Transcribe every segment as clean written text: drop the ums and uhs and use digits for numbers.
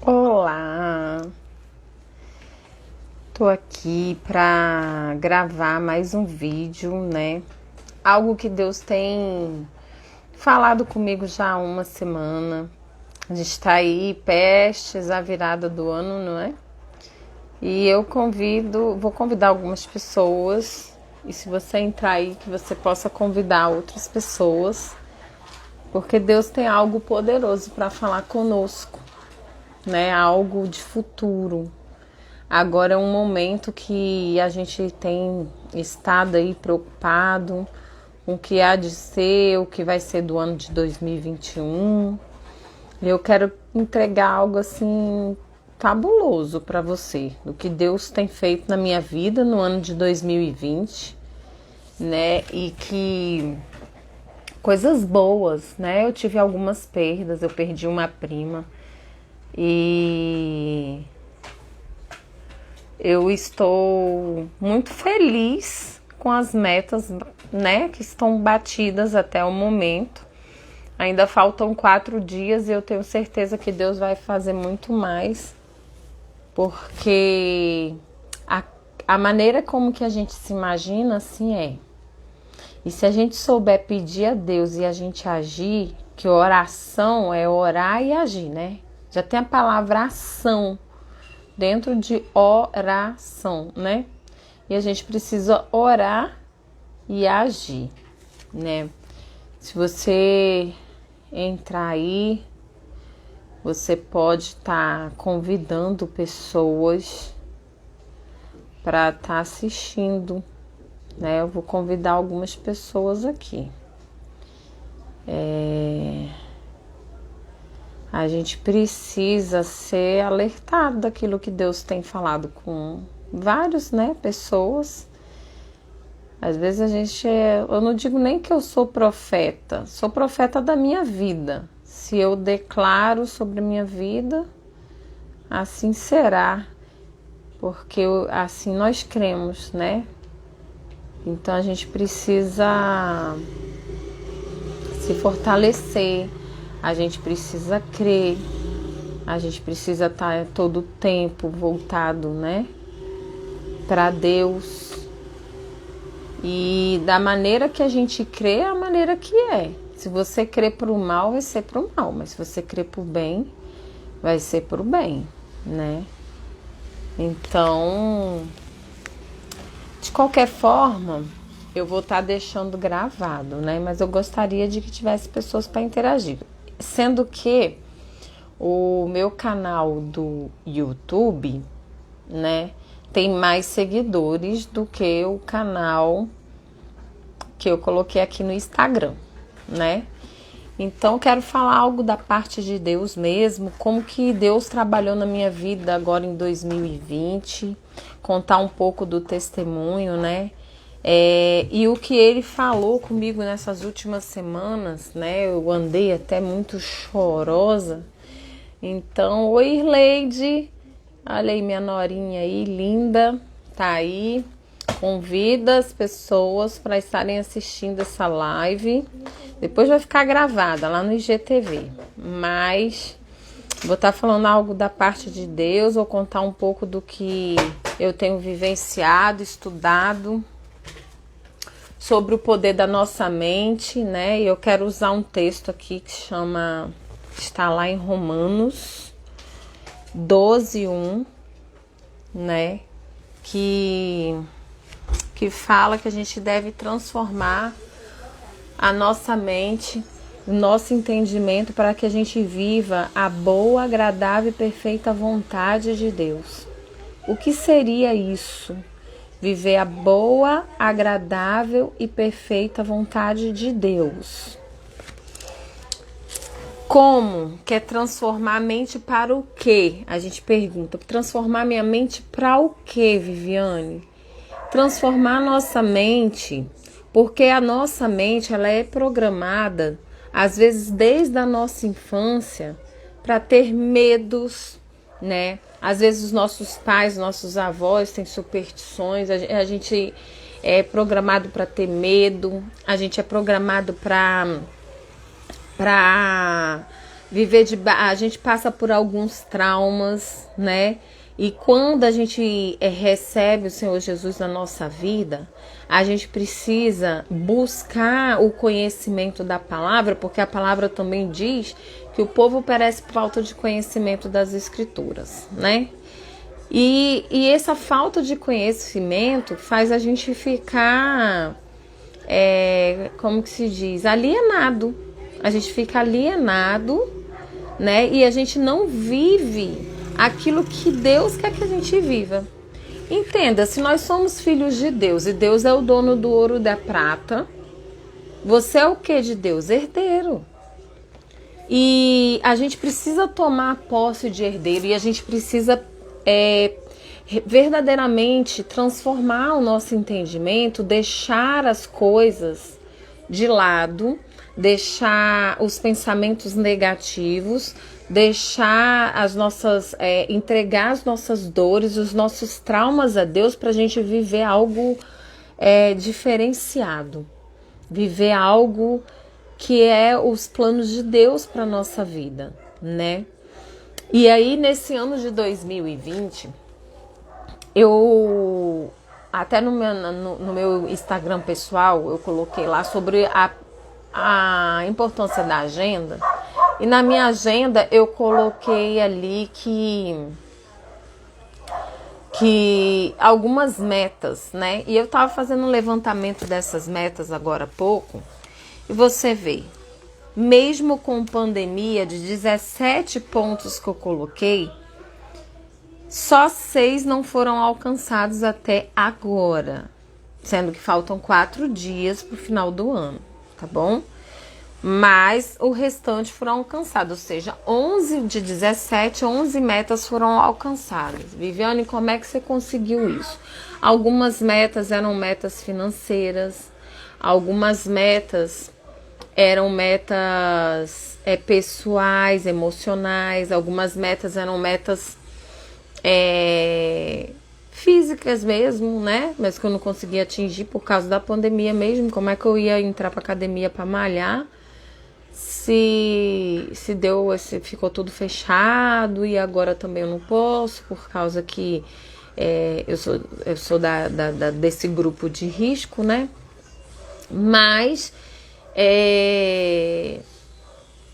Olá, tô aqui para gravar mais um vídeo, né? Algo que Deus tem falado comigo já há uma semana. A gente tá aí prestes à virada do ano, não é? E vou convidar algumas pessoas. E se você entrar aí, que você possa convidar outras pessoas, porque Deus tem algo poderoso para falar conosco, né? Algo de futuro. Agora é um momento que a gente tem estado aí preocupado com o que há de ser, o que vai ser do ano de 2021. Eu quero entregar algo assim fabuloso para você, do que Deus tem feito na minha vida no ano de 2020, né? E que coisas boas, né? Eu tive algumas perdas, eu perdi uma prima e eu estou muito feliz com as metas, né, que estão batidas até o momento. Ainda faltam 4 dias e eu tenho certeza que Deus vai fazer muito mais, porque a maneira como que a gente se imagina, assim é. E se a gente souber pedir a Deus e a gente agir, que oração é orar e agir, né? Já tem a palavra ação dentro de oração, né? E a gente precisa orar e agir, né? Se você entrar aí, você pode estar convidando pessoas para estar assistindo, né? Eu vou convidar algumas pessoas aqui. A gente precisa ser alertado daquilo que Deus tem falado com vários, né, pessoas. Às vezes eu não digo nem que eu sou profeta da minha vida. Se eu declaro sobre a minha vida, assim será, porque assim nós cremos, né? Então a gente precisa se fortalecer. A gente precisa crer, a gente precisa estar todo o tempo voltado, né, para Deus. E da maneira que a gente crê, é a maneira que é. Se você crê para o mal, vai ser para o mal. Mas se você crê para o bem, vai ser para o bem, né? Então, de qualquer forma, eu vou estar deixando gravado, né? Mas eu gostaria de que tivesse pessoas para interagir. Sendo que o meu canal do YouTube, né, tem mais seguidores do que o canal que eu coloquei aqui no Instagram, né? Então, quero falar algo da parte de Deus mesmo, como que Deus trabalhou na minha vida agora em 2020, contar um pouco do testemunho, né? E o que ele falou comigo nessas últimas semanas, né? Eu andei até muito chorosa. Então, oi, Irleide. Olha aí minha norinha aí, linda. Tá aí. Convida as pessoas para estarem assistindo essa live. Depois vai ficar gravada lá no IGTV. Mas vou estar falando algo da parte de Deus. Vou contar um pouco do que eu tenho vivenciado, estudado sobre o poder da nossa mente, né? E eu quero usar um texto aqui que está lá em Romanos 12:1, né? Que fala que a gente deve transformar a nossa mente, o nosso entendimento, para que a gente viva a boa, agradável e perfeita vontade de Deus. O que seria isso? Viver a boa, agradável e perfeita vontade de Deus. Como? Quer transformar a mente para o quê? A gente pergunta. Transformar minha mente para o quê, Viviane? Transformar a nossa mente, porque a nossa mente ela é programada, às vezes desde a nossa infância, para ter medos, né? Às vezes os nossos pais, nossos avós têm superstições, a gente é programado para ter medo, a gente é programado para A gente passa por alguns traumas, né? E quando a gente recebe o Senhor Jesus na nossa vida, a gente precisa buscar o conhecimento da palavra, porque a palavra também diz que o povo perece por falta de conhecimento das Escrituras, né? E essa falta de conhecimento faz a gente ficar, como que se diz, alienado. A gente fica alienado, né? E a gente não vive aquilo que Deus quer que a gente viva. Entenda, se nós somos filhos de Deus e Deus é o dono do ouro e da prata, você é o que de Deus? Herdeiro. E a gente precisa tomar posse de herdeiro e a gente precisa verdadeiramente transformar o nosso entendimento, deixar as coisas de lado, deixar os pensamentos negativos, deixar entregar as nossas dores, os nossos traumas a Deus para a gente viver algo diferenciado, viver algo que é os planos de Deus para nossa vida, né? E aí nesse ano de 2020, eu até no meu Instagram pessoal eu coloquei lá sobre a importância da agenda. E na minha agenda eu coloquei ali que algumas metas, né? E eu tava fazendo um levantamento dessas metas agora há pouco. E você vê, mesmo com pandemia de 17 pontos que eu coloquei, só 6 não foram alcançados até agora. Sendo que faltam 4 dias pro final do ano, tá bom? Mas o restante foram alcançados, ou seja, 11 de 17, 11 metas foram alcançadas. Viviane, como é que você conseguiu isso? Algumas metas eram metas financeiras, algumas metas eram metas pessoais, emocionais, algumas metas eram metas físicas mesmo, né? Mas que eu não conseguia atingir por causa da pandemia mesmo. Como é que eu ia entrar pra academia pra malhar? Se ficou tudo fechado e agora também eu não posso por causa que eu sou desse grupo de risco, né? Mas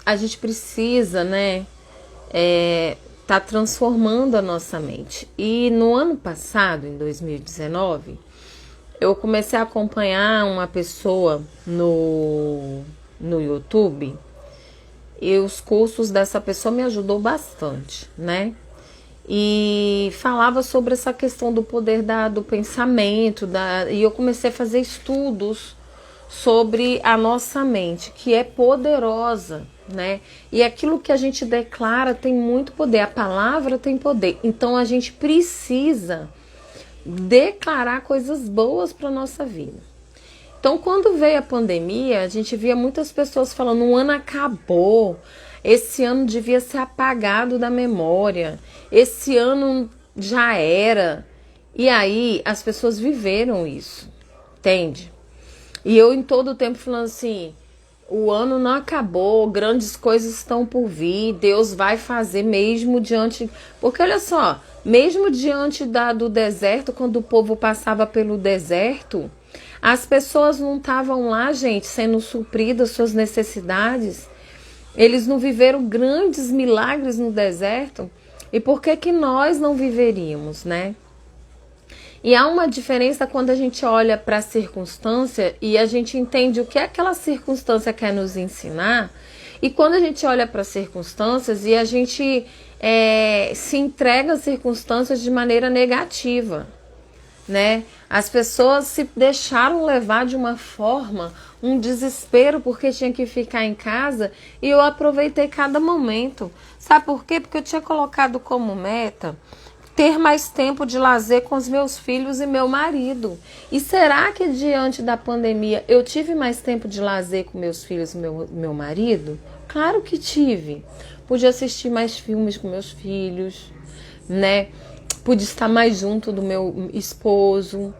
a gente precisa, né? Tá transformando a nossa mente. E no ano passado, em 2019, eu comecei a acompanhar uma pessoa no YouTube. E os cursos dessa pessoa me ajudou bastante, né? E falava sobre essa questão do poder do pensamento, e eu comecei a fazer estudos sobre a nossa mente, que é poderosa, né? E aquilo que a gente declara tem muito poder, a palavra tem poder. Então a gente precisa declarar coisas boas para nossa vida. Então, quando veio a pandemia, a gente via muitas pessoas falando, o ano acabou, esse ano devia ser apagado da memória, esse ano já era. E aí, as pessoas viveram isso, entende? E eu, em todo o tempo, falando assim, o ano não acabou, grandes coisas estão por vir, Deus vai fazer mesmo diante... Porque, olha só, mesmo diante do deserto, quando o povo passava pelo deserto... As pessoas não estavam lá, gente, sendo supridas suas necessidades. Eles não viveram grandes milagres no deserto. E por que nós não viveríamos, né? E há uma diferença quando a gente olha para a circunstância e a gente entende o que aquela circunstância quer nos ensinar. E quando a gente olha para as circunstâncias e a gente se entrega às circunstâncias de maneira negativa, né? As pessoas se deixaram levar de uma forma, um desespero porque tinha que ficar em casa, e eu aproveitei cada momento. Sabe por quê? Porque eu tinha colocado como meta ter mais tempo de lazer com os meus filhos e meu marido. E será que diante da pandemia eu tive mais tempo de lazer com meus filhos e meu marido? Claro que tive. Pude assistir mais filmes com meus filhos, né? Pude estar mais junto do meu esposo.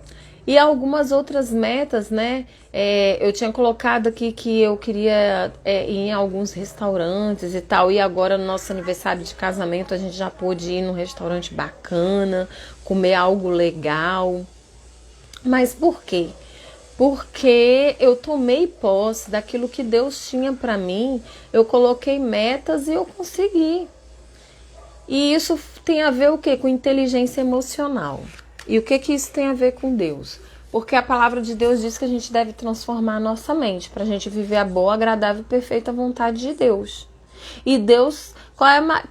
E algumas outras metas, né? Eu tinha colocado aqui que eu queria ir em alguns restaurantes e tal. E agora no nosso aniversário de casamento a gente já pôde ir num restaurante bacana, comer algo legal. Mas por quê? Porque eu tomei posse daquilo que Deus tinha para mim, eu coloquei metas e eu consegui. E isso tem a ver o quê? Com inteligência emocional. E o que que isso tem a ver com Deus? Porque a palavra de Deus diz que a gente deve transformar a nossa mente para a gente viver a boa, agradável e perfeita vontade de Deus. E Deus,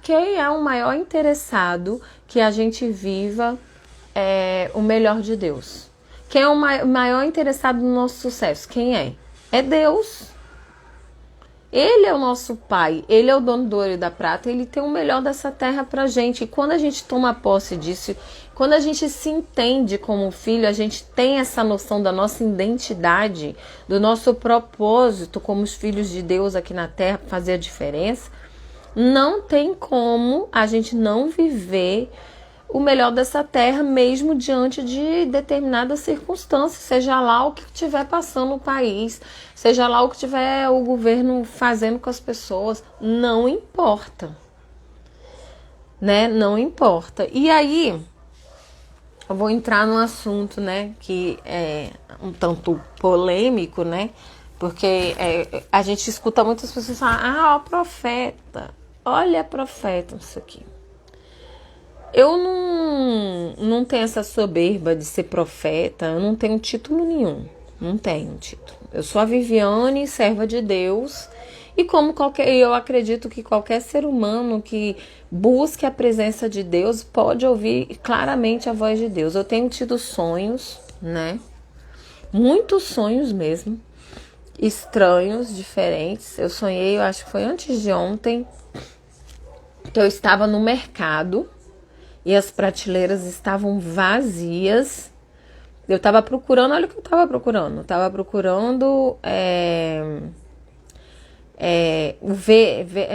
quem é o maior interessado que a gente viva o melhor de Deus? Quem é o maior interessado no nosso sucesso? Quem é? É Deus. Ele é o nosso pai, ele é o dono do ouro e da prata, ele tem o melhor dessa terra pra gente. E quando a gente toma posse disso, quando a gente se entende como filho, a gente tem essa noção da nossa identidade, do nosso propósito como os filhos de Deus aqui na terra, fazer a diferença, não tem como a gente não viver o melhor dessa terra, mesmo diante de determinadas circunstâncias, seja lá o que estiver passando no país, seja lá o que tiver o governo fazendo com as pessoas, não importa, né? Não importa. E aí, eu vou entrar num assunto, né, que é um tanto polêmico, né? Porque a gente escuta muitas pessoas falar, ó, profeta, olha profeta, isso aqui. Eu não tenho essa soberba de ser profeta, eu não tenho título nenhum, não tenho título. Eu sou a Viviane, serva de Deus, e eu acredito que qualquer ser humano que busque a presença de Deus pode ouvir claramente a voz de Deus. Eu tenho tido sonhos, né? Muitos sonhos mesmo, estranhos, diferentes. Eu sonhei, eu acho que foi antes de ontem, que eu estava no mercado e as prateleiras estavam vazias. Eu estava procurando, olha o que eu estava procurando. Eu estava procurando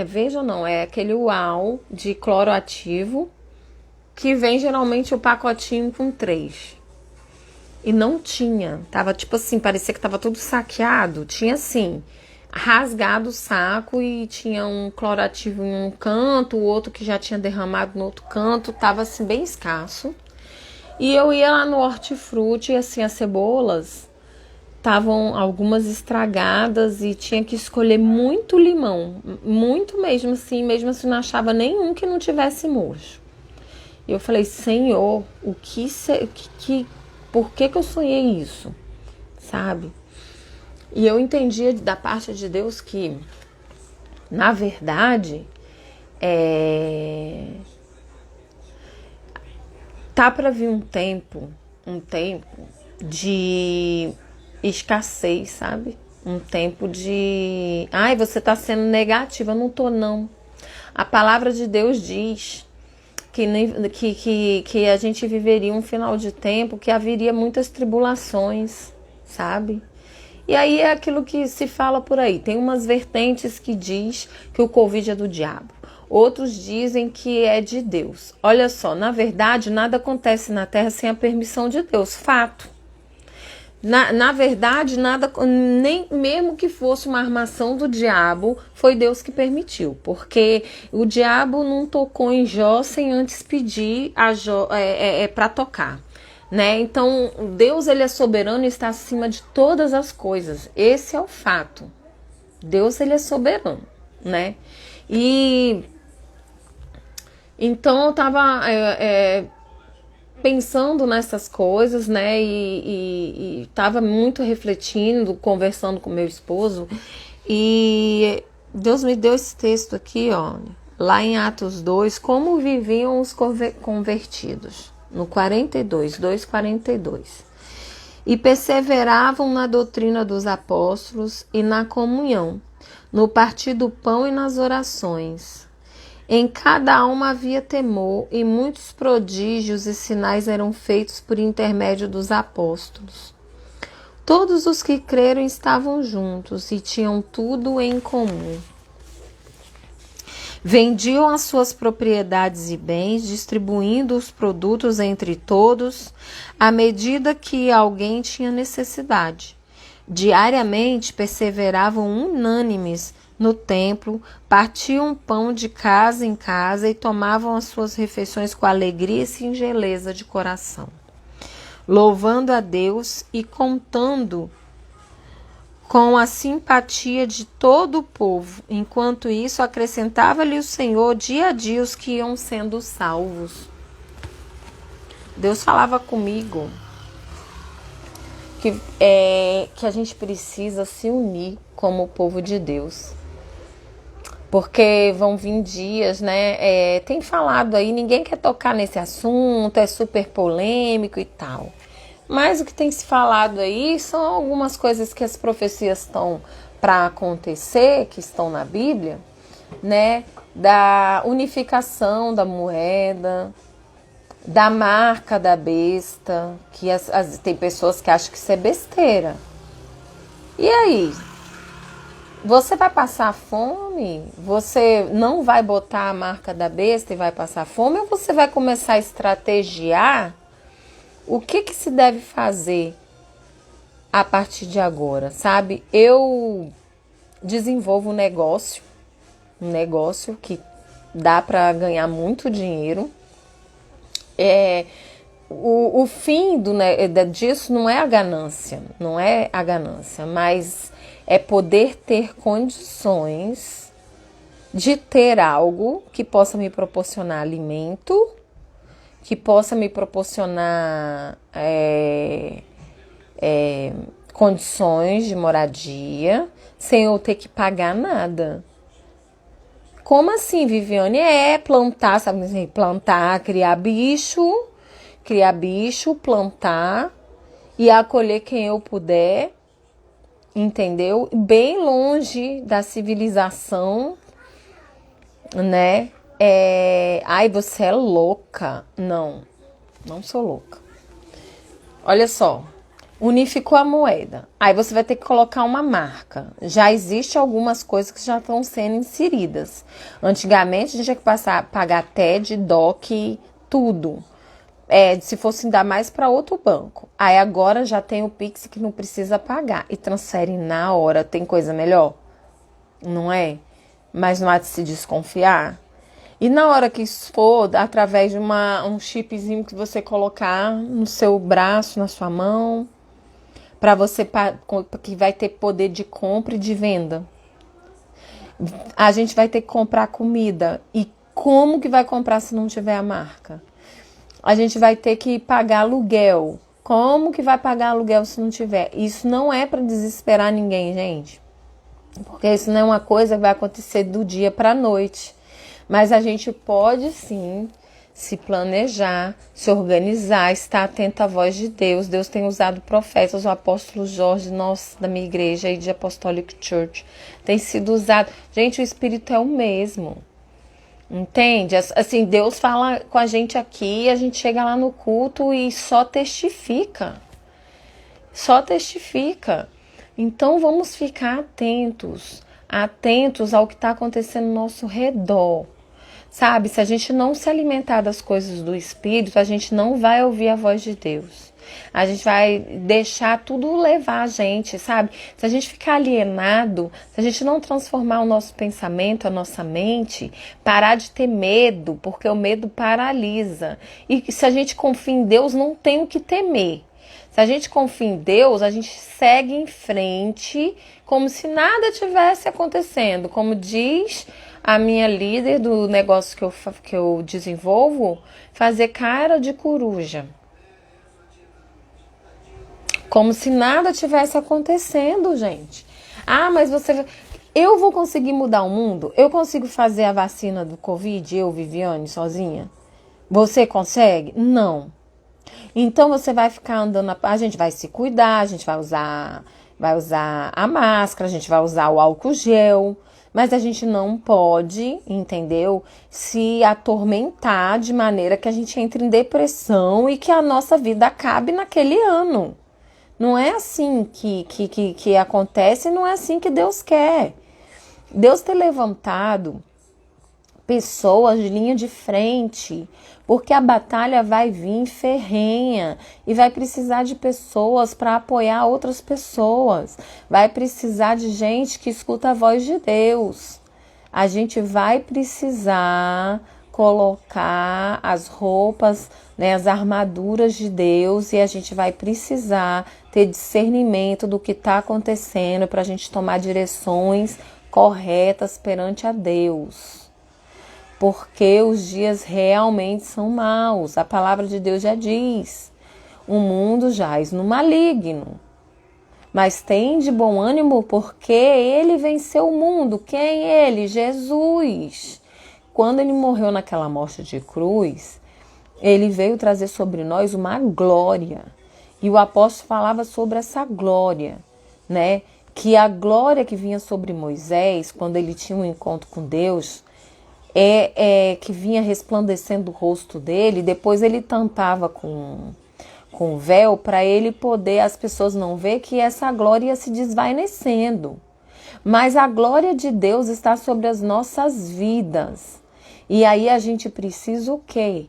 veja não, é aquele UAU de cloro ativo que vem geralmente o pacotinho com 3. E não tinha, tava tipo assim, parecia que tava tudo saqueado. Tinha assim, rasgado o saco e tinha um clorativo em um canto, o outro que já tinha derramado no outro canto, tava assim bem escasso. E eu ia lá no hortifruti e assim, as cebolas estavam algumas estragadas e tinha que escolher muito limão, muito mesmo assim não achava nenhum que não tivesse murcho. E eu falei, Senhor, por que eu sonhei isso, sabe? E eu entendi da parte de Deus que, na verdade, tá para vir um tempo de escassez, sabe? Um tempo de... Ai, você tá sendo negativa. Eu não tô, não. A palavra de Deus diz que a gente viveria um final de tempo, que haveria muitas tribulações, sabe? E aí é aquilo que se fala por aí. Tem umas vertentes que diz que o Covid é do diabo. Outros dizem que é de Deus. Olha só, na verdade, nada acontece na Terra sem a permissão de Deus. Fato. Na verdade, nada, nem mesmo que fosse uma armação do diabo, foi Deus que permitiu. Porque o diabo não tocou em Jó sem antes pedir a Jó para tocar. Né? Então, Deus ele é soberano e está acima de todas as coisas. Esse é o fato. Deus ele é soberano, né? E então eu estava pensando nessas coisas, né? E estava muito refletindo, conversando com meu esposo. E Deus me deu esse texto aqui, ó, lá em Atos 2, como viviam os convertidos. No 2:42. E perseveravam na doutrina dos apóstolos e na comunhão, no partir do pão e nas orações. Em cada alma havia temor, e muitos prodígios e sinais eram feitos por intermédio dos apóstolos. Todos os que creram estavam juntos e tinham tudo em comum. Vendiam as suas propriedades e bens, distribuindo os produtos entre todos, à medida que alguém tinha necessidade. Diariamente perseveravam unânimes no templo, partiam pão de casa em casa e tomavam as suas refeições com alegria e singeleza de coração, louvando a Deus e contando com a simpatia de todo o povo. Enquanto isso, acrescentava-lhe o Senhor dia a dia os que iam sendo salvos. Deus falava comigo que a gente precisa se unir como o povo de Deus. Porque vão vir dias, né? Tem falado aí, ninguém quer tocar nesse assunto, é super polêmico e tal. Mas o que tem se falado aí são algumas coisas que as profecias estão para acontecer, que estão na Bíblia, né? Da unificação da moeda, da marca da besta, que tem pessoas que acham que isso é besteira. E aí? Você vai passar fome? Você não vai botar a marca da besta e vai passar fome? Ou você vai começar a estrategiar o que se deve fazer a partir de agora, sabe? Eu desenvolvo um negócio que dá para ganhar muito dinheiro. O fim disso não é a ganância, mas é poder ter condições de ter algo que possa me proporcionar alimento, que possa me proporcionar condições de moradia, sem eu ter que pagar nada. Como assim, Viviane? Plantar, sabe assim? Plantar, criar bicho, plantar e acolher quem eu puder, entendeu? Bem longe da civilização, né? Ai, você é louca. Não sou louca. Olha só, unificou a moeda. Aí você vai ter que colocar uma marca. Já existe algumas coisas que já estão sendo inseridas. Antigamente a gente tinha que pagar TED, DOC, tudo. Se fosse dar mais para outro banco. Aí agora já tem o Pix que não precisa pagar e transfere na hora. Tem coisa melhor? Não é? Mas não há de se desconfiar. E na hora que isso for, através de um chipzinho que você colocar no seu braço, na sua mão, para você que vai ter poder de compra e de venda. A gente vai ter que comprar comida. E como que vai comprar se não tiver a marca? A gente vai ter que pagar aluguel. Como que vai pagar aluguel se não tiver? Isso não é para desesperar ninguém, gente. Porque isso não é uma coisa que vai acontecer do dia para a noite. Mas a gente pode sim se planejar, se organizar, estar atento à voz de Deus. Deus tem usado profetas, o apóstolo Jorge, da minha igreja aí de Apostolic Church, tem sido usado. Gente, o Espírito é o mesmo. Entende? Assim, Deus fala com a gente aqui, a gente chega lá no culto e só testifica. Só testifica. Então vamos ficar atentos ao que está acontecendo ao nosso redor. Sabe, se a gente não se alimentar das coisas do Espírito, a gente não vai ouvir a voz de Deus. A gente vai deixar tudo levar a gente, sabe? Se a gente ficar alienado, se a gente não transformar o nosso pensamento, a nossa mente, parar de ter medo, porque o medo paralisa. E se a gente confia em Deus, não tem o que temer. Se a gente confia em Deus, a gente segue em frente como se nada tivesse acontecendo. Como diz a minha líder do negócio que eu desenvolvo, fazer cara de coruja. Como se nada tivesse acontecendo, gente. Mas eu vou conseguir mudar o mundo? Eu consigo fazer a vacina do Covid, eu, Viviane, sozinha? Você consegue? Não. Então você vai ficar andando, a gente vai se cuidar, a gente vai usar a máscara, a gente vai usar o álcool gel, mas a gente não pode, entendeu? Se atormentar de maneira que a gente entre em depressão e que a nossa vida acabe naquele ano. Não é assim que acontece, não é assim que Deus quer. Deus ter levantado pessoas de linha de frente, porque a batalha vai vir ferrenha e vai precisar de pessoas para apoiar outras pessoas, vai precisar de gente que escuta a voz de Deus. A gente vai precisar colocar as roupas, né, as armaduras de Deus, e a gente vai precisar ter discernimento do que está acontecendo para a gente tomar direções corretas perante a Deus. Porque os dias realmente são maus. A palavra de Deus já diz: o mundo jaz no maligno. Mas tem de bom ânimo, porque ele venceu o mundo. Quem ele? Jesus. Quando ele morreu naquela morte de cruz, ele veio trazer sobre nós uma glória. E o apóstolo falava sobre essa glória, né? Que a glória que vinha sobre Moisés, quando ele tinha um encontro com Deus, que vinha resplandecendo o rosto dele, depois ele tampava com o véu para ele poder, as pessoas não ver que essa glória ia se desvanecendo. Mas a glória de Deus está sobre as nossas vidas. E aí a gente precisa o quê?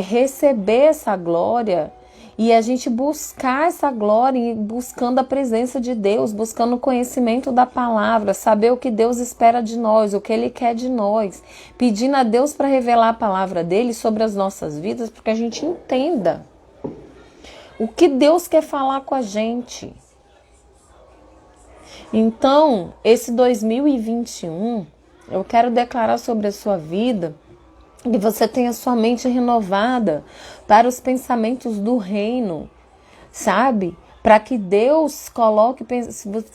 Receber essa glória e a gente buscar essa glória, buscando a presença de Deus, buscando o conhecimento da palavra, saber o que Deus espera de nós, o que Ele quer de nós, pedindo a Deus para revelar a palavra dele sobre as nossas vidas, porque a gente entenda o que Deus quer falar com a gente. Então, esse 2021, eu quero declarar sobre a sua vida que você tenha sua mente renovada para os pensamentos do reino, sabe? Para que Deus coloque,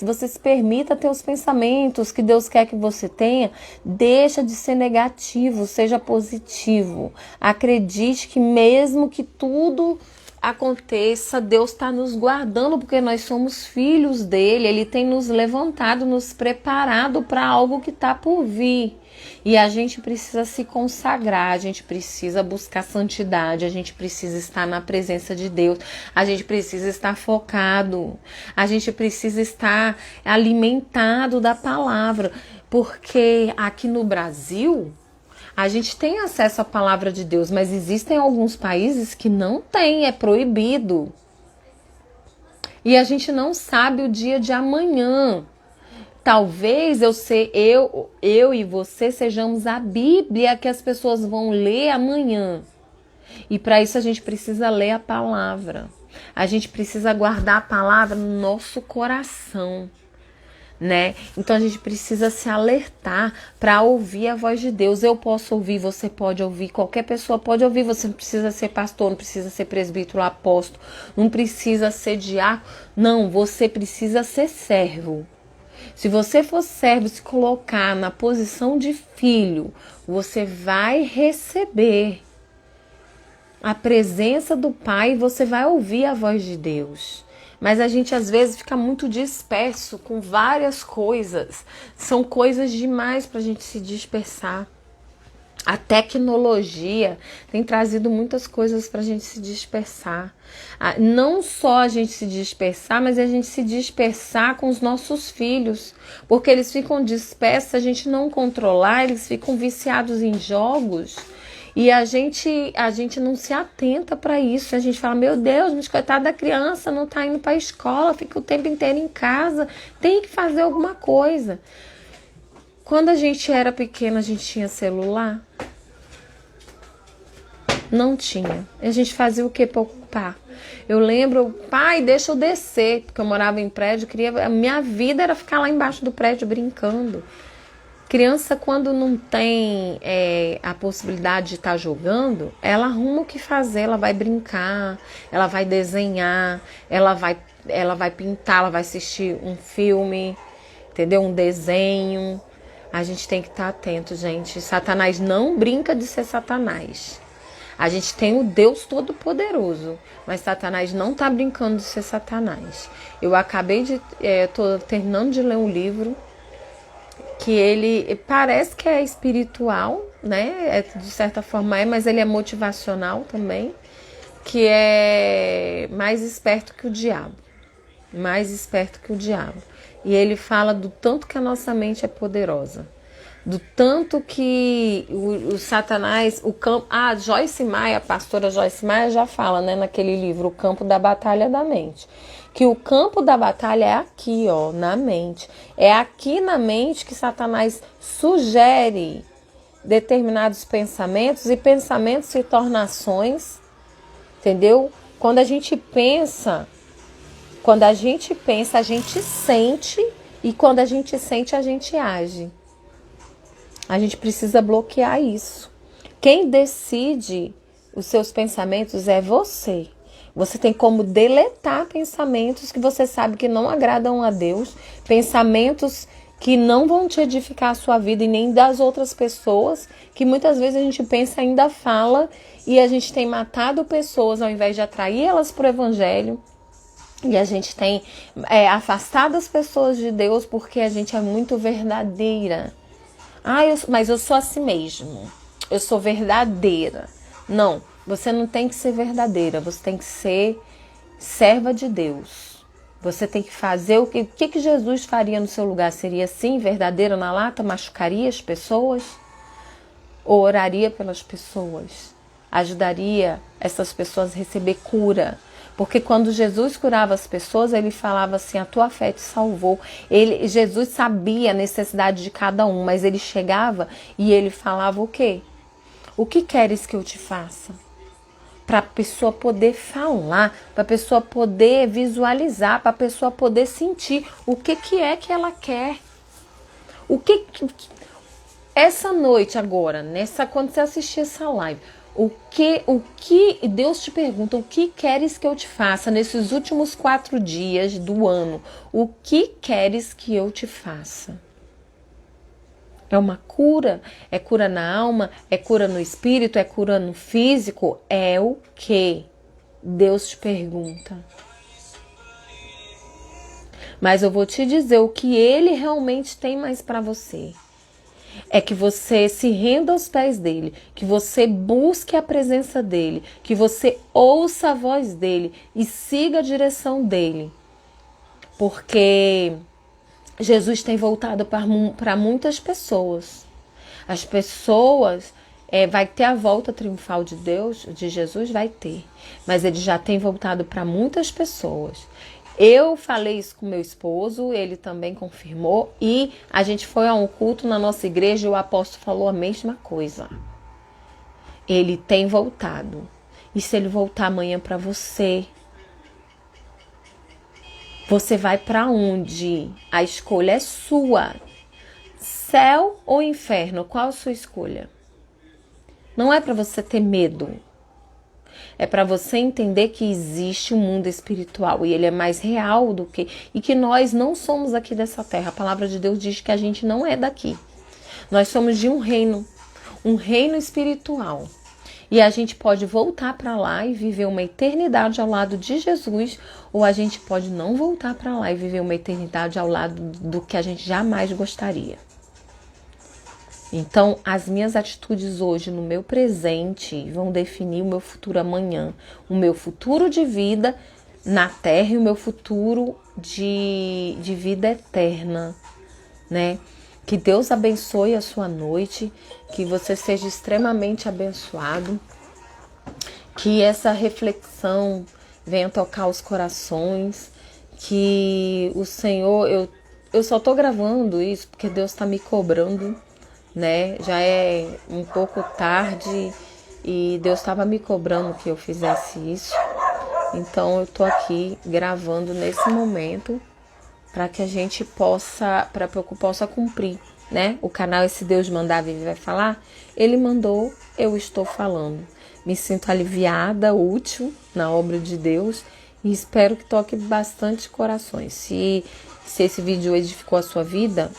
você se permita ter os pensamentos que Deus quer que você tenha, deixa de ser negativo, seja positivo. Acredite que mesmo que tudo aconteça, Deus está nos guardando, porque nós somos filhos dele, ele tem nos levantado, nos preparado para algo que está por vir. E a gente precisa se consagrar, a gente precisa buscar santidade, a gente precisa estar na presença de Deus, a gente precisa estar focado, a gente precisa estar alimentado da palavra, porque aqui no Brasil a gente tem acesso à palavra de Deus, mas existem alguns países que não tem, é proibido. E a gente não sabe o dia de amanhã. Talvez eu e você sejamos a Bíblia que as pessoas vão ler amanhã. E para isso a gente precisa ler a palavra. A gente precisa guardar a palavra no nosso coração, né? Então a gente precisa se alertar para ouvir a voz de Deus. Eu posso ouvir, você pode ouvir, qualquer pessoa pode ouvir. Você não precisa ser pastor, não precisa ser presbítero, apóstolo, não precisa ser diácono. Não, você precisa ser servo. Se você for servo, se colocar na posição de filho, você vai receber a presença do Pai e você vai ouvir a voz de Deus. Mas a gente às vezes fica muito disperso com várias coisas. São coisas demais para a gente se dispersar. A tecnologia tem trazido muitas coisas para a gente se dispersar. Não só a gente se dispersar, mas a gente se dispersar com os nossos filhos. Porque eles ficam dispersos, se a gente não controlar, eles ficam viciados em jogos. E a gente não se atenta para isso. A gente fala, meu Deus, mas coitada da criança, não está indo para a escola, fica o tempo inteiro em casa, tem que fazer alguma coisa. Quando a gente era pequena, a gente tinha celular? Não tinha. A gente fazia o que para ocupar? Eu lembro, pai, deixa eu descer, porque eu morava em prédio, a minha vida era ficar lá embaixo do prédio brincando. Criança, quando não tem a possibilidade de estar jogando, ela arruma o que fazer, ela vai brincar, ela vai desenhar, ela vai pintar, ela vai assistir um filme, entendeu? Um desenho. A gente tem que estar atento, gente. Satanás não brinca de ser Satanás. A gente tem o Deus Todo-Poderoso, mas Satanás não está brincando de ser Satanás. Eu tô terminando de ler um livro que ele parece que é espiritual, né? De certa forma mas ele é motivacional também, que é mais esperto que o diabo. Mais esperto que o diabo. E ele fala do tanto que a nossa mente é poderosa. do tanto que o Satanás, o campo... Ah, Joyce Meyer, a pastora Joyce Meyer já fala, né, naquele livro, O Campo da Batalha da Mente, que o campo da batalha é aqui, ó, na mente. É aqui na mente que Satanás sugere determinados pensamentos, e pensamentos se tornam ações, entendeu? Quando a gente pensa, a gente sente, e quando a gente sente, a gente age. A gente precisa bloquear isso. Quem decide os seus pensamentos é você. Você tem como deletar pensamentos que você sabe que não agradam a Deus, pensamentos que não vão te edificar a sua vida e nem das outras pessoas, que muitas vezes a gente pensa e ainda fala, e a gente tem matado pessoas ao invés de atrair elas para o Evangelho, e a gente tem afastado as pessoas de Deus porque a gente é muito verdadeira. Mas eu sou assim mesmo, eu sou verdadeira. Não, você não tem que ser verdadeira, você tem que ser serva de Deus. Você tem que fazer o que Jesus faria no seu lugar. Seria assim, verdadeira na lata? Machucaria as pessoas? Ou oraria pelas pessoas? Ajudaria essas pessoas a receber cura? Porque quando Jesus curava as pessoas, ele falava assim, a tua fé te salvou. Jesus sabia a necessidade de cada um, mas ele chegava e ele falava o quê? O que queres que eu te faça? Para a pessoa poder falar, para a pessoa poder visualizar, para a pessoa poder sentir o que é que ela quer. Essa noite agora, quando você assistir essa live, o que Deus te pergunta, o que queres que eu te faça nesses últimos 4 dias do ano? O que queres que eu te faça? É uma cura? É cura na alma? É cura no espírito? É cura no físico? É o que Deus te pergunta. Mas eu vou te dizer o que Ele realmente tem mais para você. É que você se renda aos pés dele, que você busque a presença dele, que você ouça a voz dele e siga a direção dele. Porque Jesus tem voltado para muitas pessoas. As pessoas, vai ter a volta triunfal de Deus, de Jesus, vai ter. Mas ele já tem voltado para muitas pessoas. Eu falei isso com meu esposo, ele também confirmou, e a gente foi a um culto na nossa igreja e o apóstolo falou a mesma coisa. Ele tem voltado. E se ele voltar amanhã para você, você vai para onde? A escolha é sua. Céu ou inferno? Qual a sua escolha? Não é para você ter medo. É para você entender que existe um mundo espiritual e ele é mais real do que... E que nós não somos aqui dessa terra. A palavra de Deus diz que a gente não é daqui. Nós somos de um reino espiritual. E a gente pode voltar para lá e viver uma eternidade ao lado de Jesus, ou a gente pode não voltar para lá e viver uma eternidade ao lado do que a gente jamais gostaria. Então, as minhas atitudes hoje no meu presente vão definir o meu futuro amanhã. O meu futuro de vida na terra e o meu futuro de vida eterna, né? Que Deus abençoe a sua noite, que você seja extremamente abençoado, que essa reflexão venha tocar os corações, que o Senhor... Eu só tô gravando isso porque Deus está me cobrando, né? Já é um pouco tarde e Deus estava me cobrando que eu fizesse isso. Então eu tô aqui gravando nesse momento para que a gente possa, para que eu possa cumprir, né? O canal Esse Deus Mandar Viver Vai Falar, ele mandou, eu estou falando. Me sinto aliviada, útil na obra de Deus e espero que toque bastante corações. Se esse vídeo edificou a sua vida,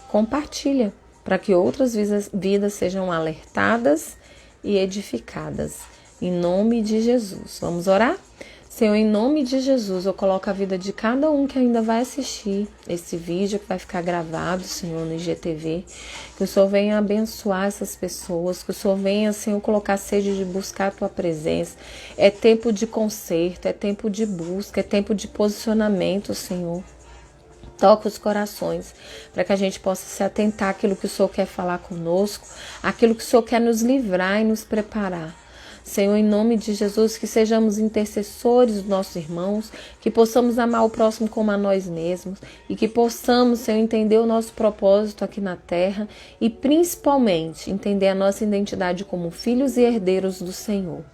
compartilha, para que outras vidas sejam alertadas e edificadas. Em nome de Jesus. Vamos orar? Senhor, em nome de Jesus, eu coloco a vida de cada um que ainda vai assistir esse vídeo, que vai ficar gravado, Senhor, no IGTV. Que o Senhor venha abençoar essas pessoas, que o Senhor venha, Senhor, colocar sede de buscar a Tua presença. É tempo de conserto, é tempo de busca, é tempo de posicionamento, Senhor. Toca os corações, para que a gente possa se atentar àquilo que o Senhor quer falar conosco, àquilo que o Senhor quer nos livrar e nos preparar. Senhor, em nome de Jesus, que sejamos intercessores dos nossos irmãos, que possamos amar o próximo como a nós mesmos e que possamos, Senhor, entender o nosso propósito aqui na terra e principalmente entender a nossa identidade como filhos e herdeiros do Senhor.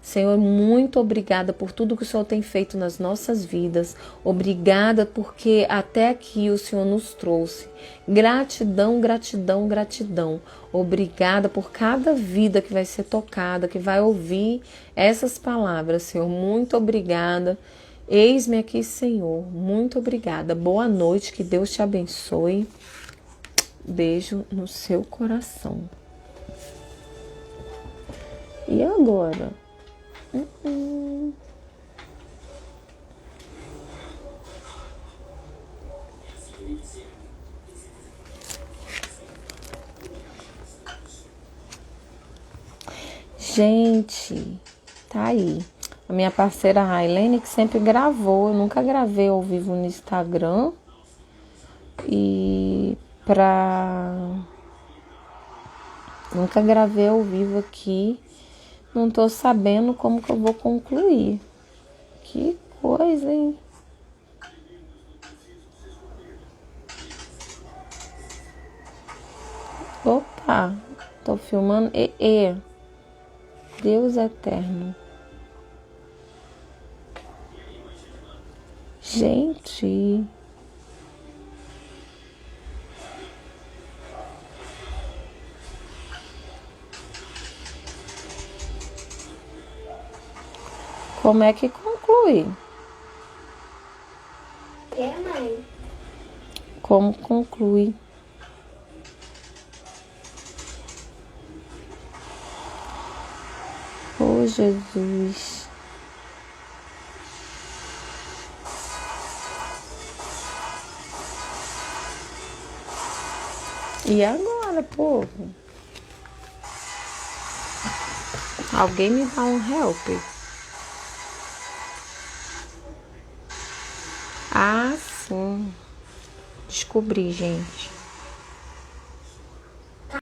Senhor, muito obrigada por tudo que o Senhor tem feito nas nossas vidas. Obrigada porque até aqui o Senhor nos trouxe. Gratidão, gratidão, gratidão. Obrigada por cada vida que vai ser tocada, que vai ouvir essas palavras, Senhor. Muito obrigada. Eis-me aqui, Senhor. Muito obrigada. Boa noite, que Deus te abençoe. Beijo no seu coração. E agora? Gente, tá aí. A minha parceira Railene, que sempre gravou. Eu nunca gravei ao vivo no Instagram. Nunca gravei ao vivo aqui. Não tô sabendo como que eu vou concluir. Que coisa, hein? Opa, tô filmando. Deus eterno. Gente. Como é que conclui? Mãe? Como conclui? Oh, Jesus. E agora, povo? Alguém me dá um help? Ah, sim. Descobri, gente.